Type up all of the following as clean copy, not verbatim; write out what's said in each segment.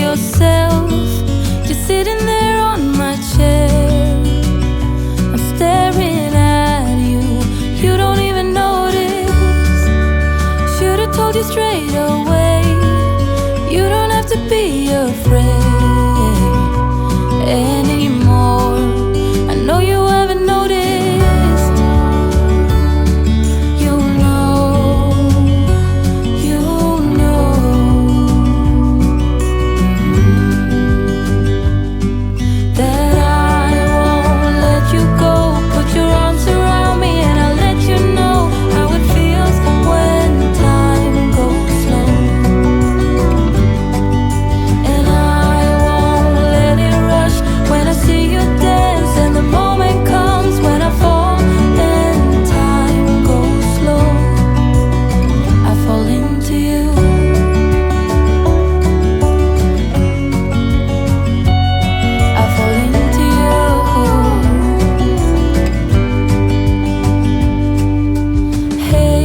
yourself. You're sitting there on my chair. I'm staring at you. You don't even notice. Should've told you straight away. You don't have to be afraid anymore. I know you haven't noticed. You know that I won't let you go. Put your arms around me and I'll let you know how it feels when time goes slow. And I won't let it rush when I see you dance, and the moment comes when I fall and time goes slow. I fall into you. I fall into you. Hey,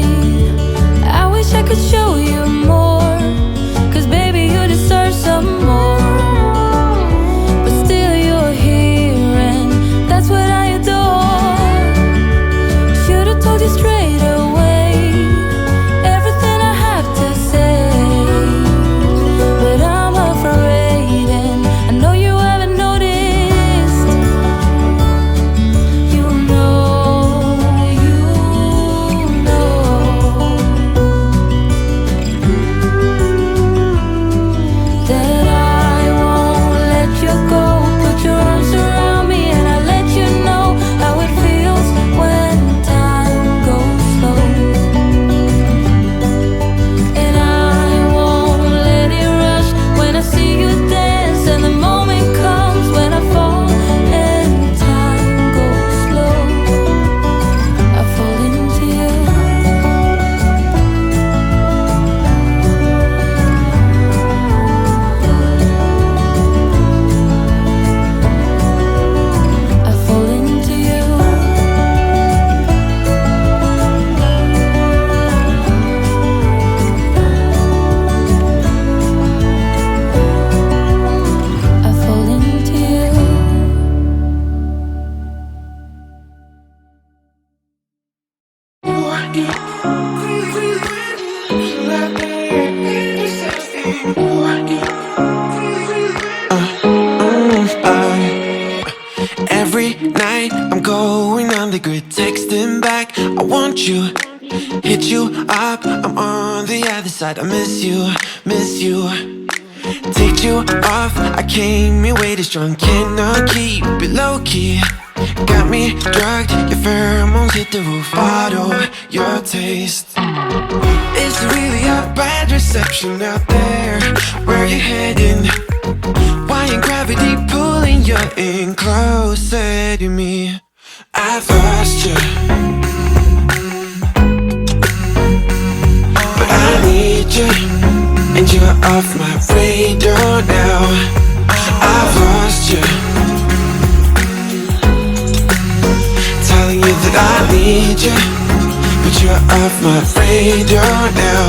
I wish I could show you more, 'cause baby you deserve some more. But still you're here and that's what I adore. Should've told you straight away everything I have to say. But I'm afraid and I know you haven't noticed. You know that I won't let you go. Put your arms around me and I'll let you know how it feels when time goes slow. And I won't let it rush when I see you dance, and the moment comes when I fall and time goes slow. I fall into you. I fall into you. I fall into you. Every night I'm going on the grid, texting back, I want you. Hit you up, I'm on the other side. I miss you, miss you. Take you off, I came in way too strong. Cannot keep it low key. Got me drugged, your pheromones hit the roof. Bottle your taste. It's really a bad reception out there. Where you heading? Why ain't gravity pulling you in closer to me? I've lost you, but I need you, and you're off my radar now. I've lost you, telling you that I need you, but you're off my radar now.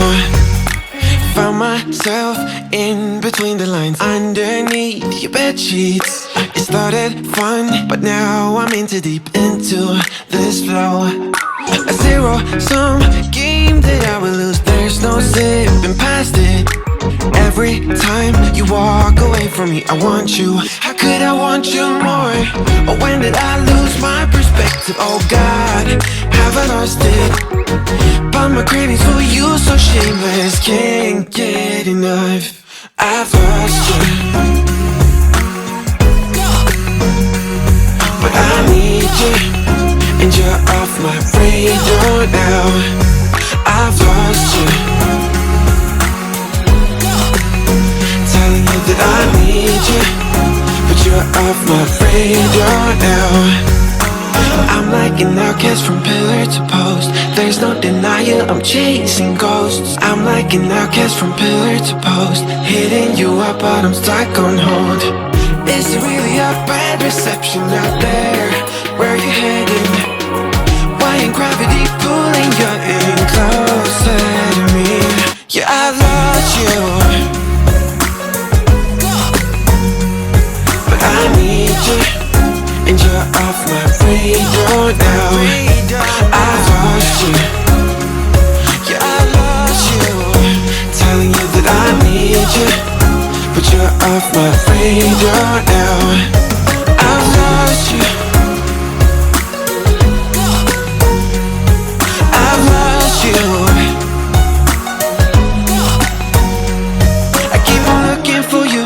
Found myself in between the lines, underneath your bed sheets. It started fun, but now I'm in too deep into this flow. A zero-sum game that I will lose. There's no zipping past it. Every time you walk away from me, I want you. How could I want you more? Or when did I lose my perspective? Oh God, have I lost it? But my cravings for you so shameless, can't get enough. I've lost you, but I need you, and you're off my radar now. I've lost you, telling you that I need you, but you're off my radar now. I'm like an outcast from pillar to post. There's no denial, I'm chasing ghosts. I'm like an outcast from pillar to post, hitting you up but I'm stuck on hold. Is it really a bad reception out there? Where you heading? Why ain't gravity pulling you in closer to me? Yeah, I lost you, you're off my radar now. I've lost you, I've lost you. I keep on looking for you.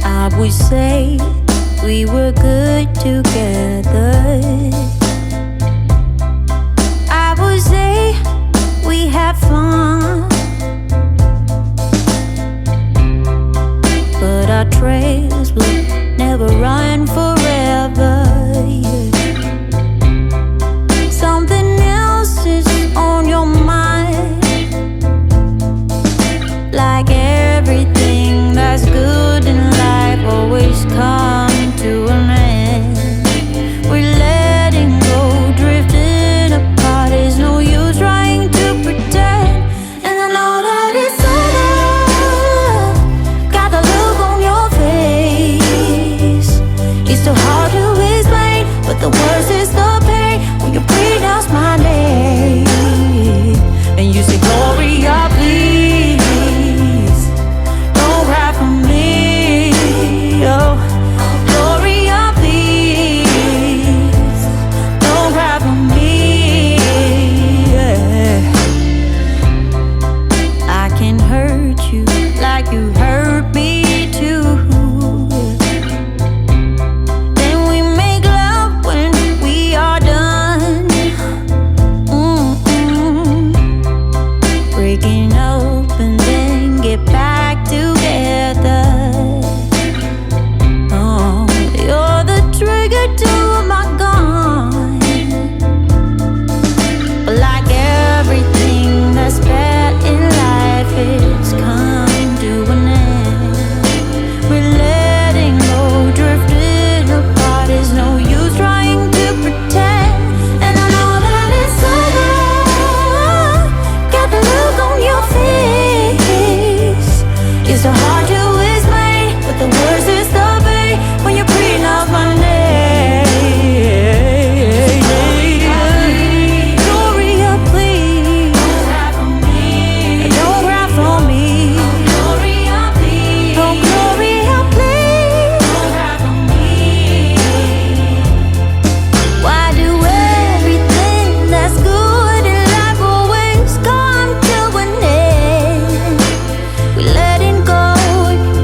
I would say we were good together. I would say we had fun, but our trails will never run forever. Something else is on your mind, like everything that's good in life always come to an end. We're letting go, drifting apart. There's no use trying to pretend. And I know that it's over. Got the look on your face. It's so hard to explain, but the worst is the pain when you pronounce my name and you say, Gloria, please don't cry for me. Oh, Gloria, please don't cry for me. Yeah. I can hurt you like you hurt me too. Then we make love when we are done. Breaking up and then get back together. Oh, you're the trigger to my gun. But like everything that's bad in life, it's come to an end. We're letting go, drifting apart. There's no use trying to pretend. And I know that it's over. Got the look on your face. It's so hard to explain, but the worst is the pain when you pronounce my name. Gloria, please don't cry for me. Don't cry for me. Gloria, please. Oh, Gloria, please don't cry for me. Why do everything that's good in life always come to an end? We're letting go,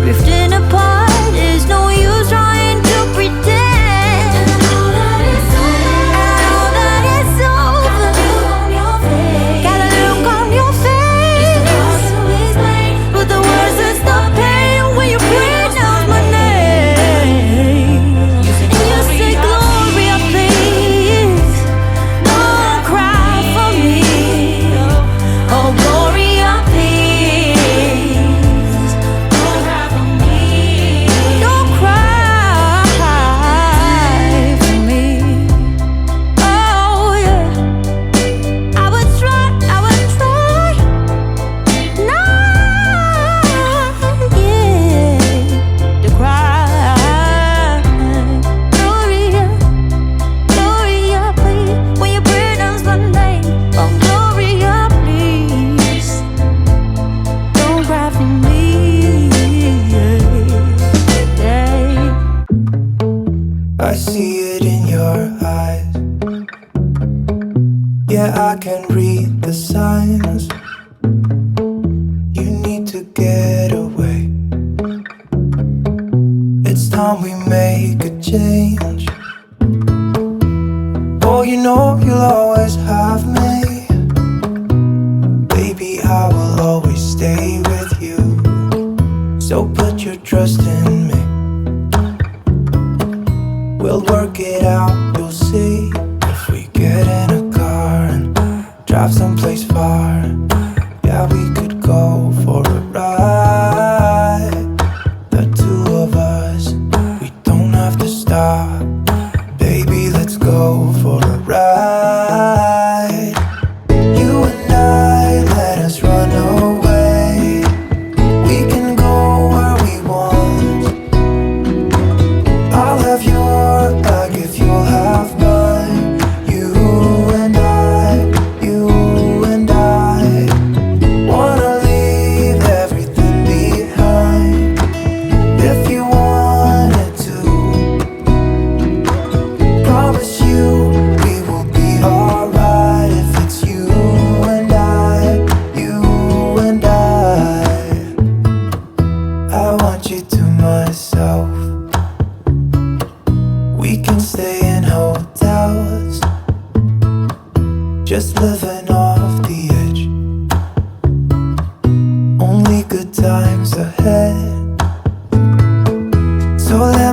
drifting apart. There's no use trying to pretend. I know that it's over. Got a look on your face. But the worst is the pain when you pronounce my name. And you say, Gloria, please don't cry for me. Oh, Gloria, please don't cry for me. Don't cry for me. Oh, yeah. I would try not, yeah, to cry. Gloria, Gloria, please, when you pronounce my name. Oh, Gloria, please don't cry for me. Yeah. I see it in your eyes. Yeah, I can read the signs. You need to get away. It's time we make a change. Oh, you know you'll always have me. Baby, I will always stay with you. So put your trust in me. We'll work it out, you'll see. If we get in a car and drive someplace far, yeah, we could go for a ride. The two of us, we don't have to stop. Baby, let's go for a ride. You and I, let us run away. We can go where we want.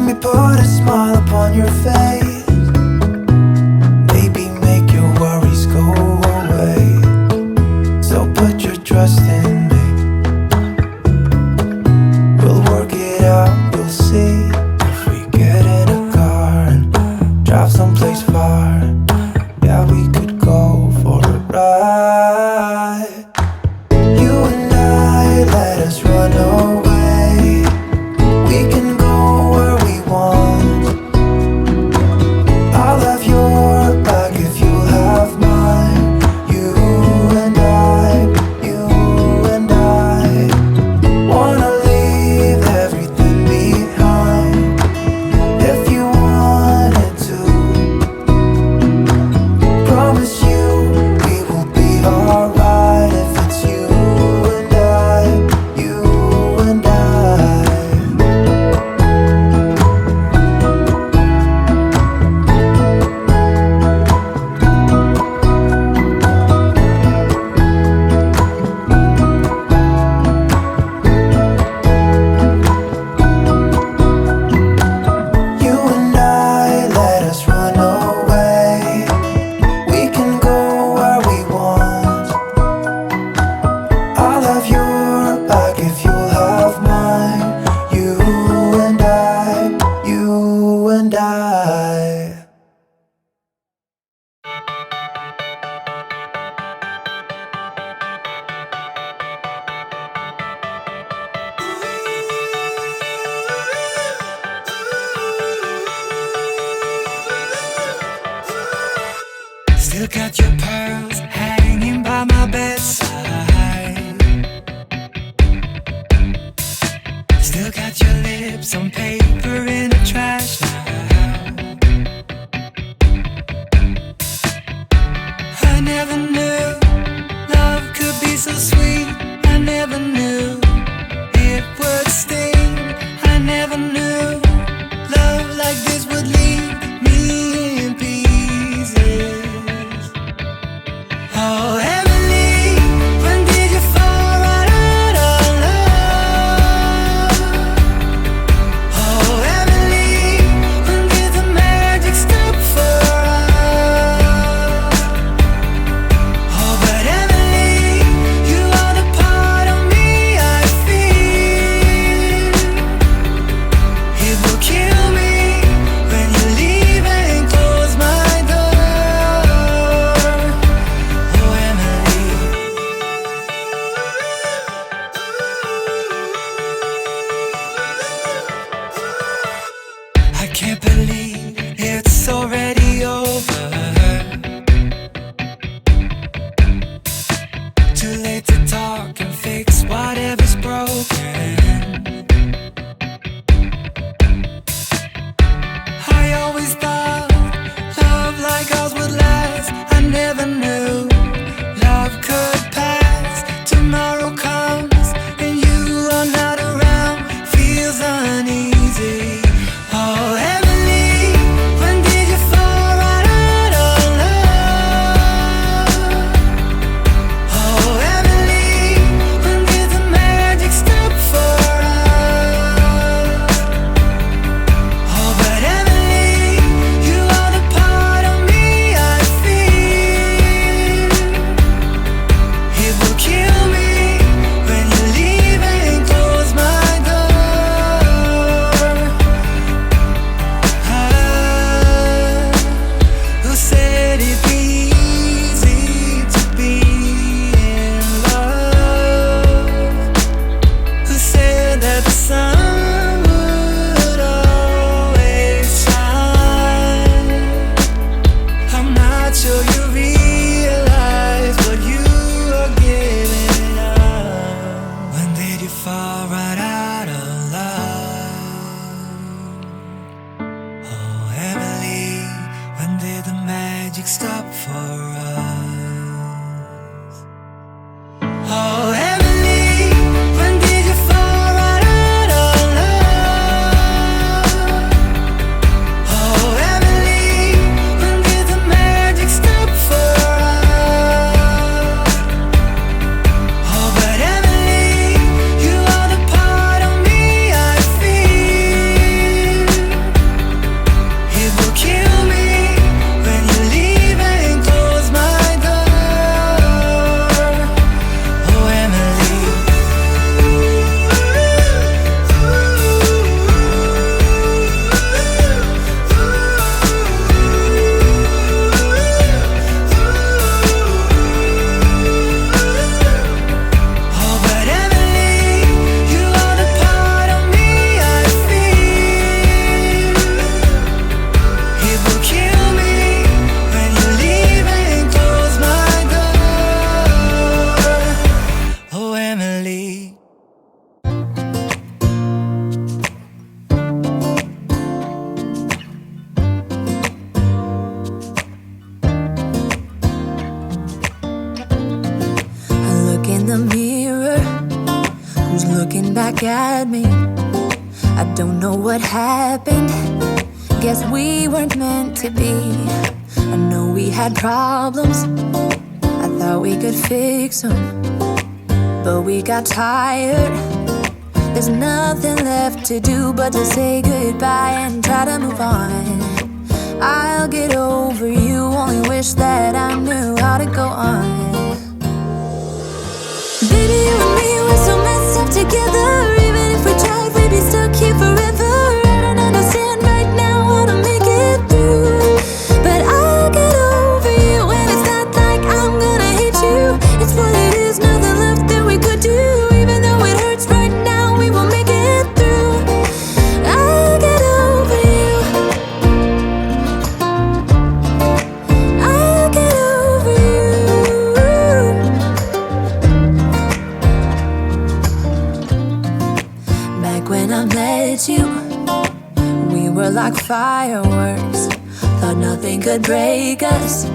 me put a smile upon your face. Maybe make your worries go away. So put your trust in me. We'll work it out, you'll see. If we get in a car and drive someplace far, yeah, we could go for a ride. You and I, let us run away. We can go where we want. I'll have your back if you'll have mine. You and I, you and I wanna leave everything behind. If you wanted to, promise you we will be alright. If it's you and I, you and I. You and I, let us run away. We can go where we want. I'll have your back if you'll have mine. You and I, you and I. Still got your pearls hanging by my bedside. Still got your lips on paper in a trash now. I never knew love could be so sweet. I never knew it would sting. I never knew love like this would leave me in pieces. Oh, Emily, when did you fall right out of love? Oh, Emily, when did the magic stop for us? Oh, but Emily, you are the part of me I feel. It will kill me when you leave and close my door. Oh, Emily. I can't believe it's already over. Too late to talk and fix whatever's broken. I always thought love like ours would last. I never knew love could pass. Tomorrow comes and you are not around. Feels uneasy. Oh, Emily, when did you fall right out of love? Oh, Emily, when did the magic stop for us? Oh, but Emily, you are the part of me I feel. It will kill me when you leave and close my door. Who said it'd be easy to be in love? Who said that the sun would always shine? I'm not sure you realize what you are giving up. When did you fall right out of love? Oh, Emily, when did the magic stop for us? Oh, Emily, when did you fall right out of love? Oh, Emily, when did the magic stop for us? Oh, but Emily, you are the part of me I feel. back at me. I don't know what happened. Guess we weren't meant to be. I know we had problems. I thought we could fix them, but we got tired. There's nothing left to do but to say goodbye and try to move on. I'll get over you, only wish that I knew how to go on. Baby, you and me, we're so messed up together. Even if we tried, we'd be stuck here forever. I don't understand right now how to make it through, but I'll get over you. And it's not like I'm gonna hate you. It's what it is, nothing left that we could do. Even though it hurts right now, we will make it through. I'll get over you. I'll get over you. Back when I met you, we were like fireworks. Thought nothing could break us.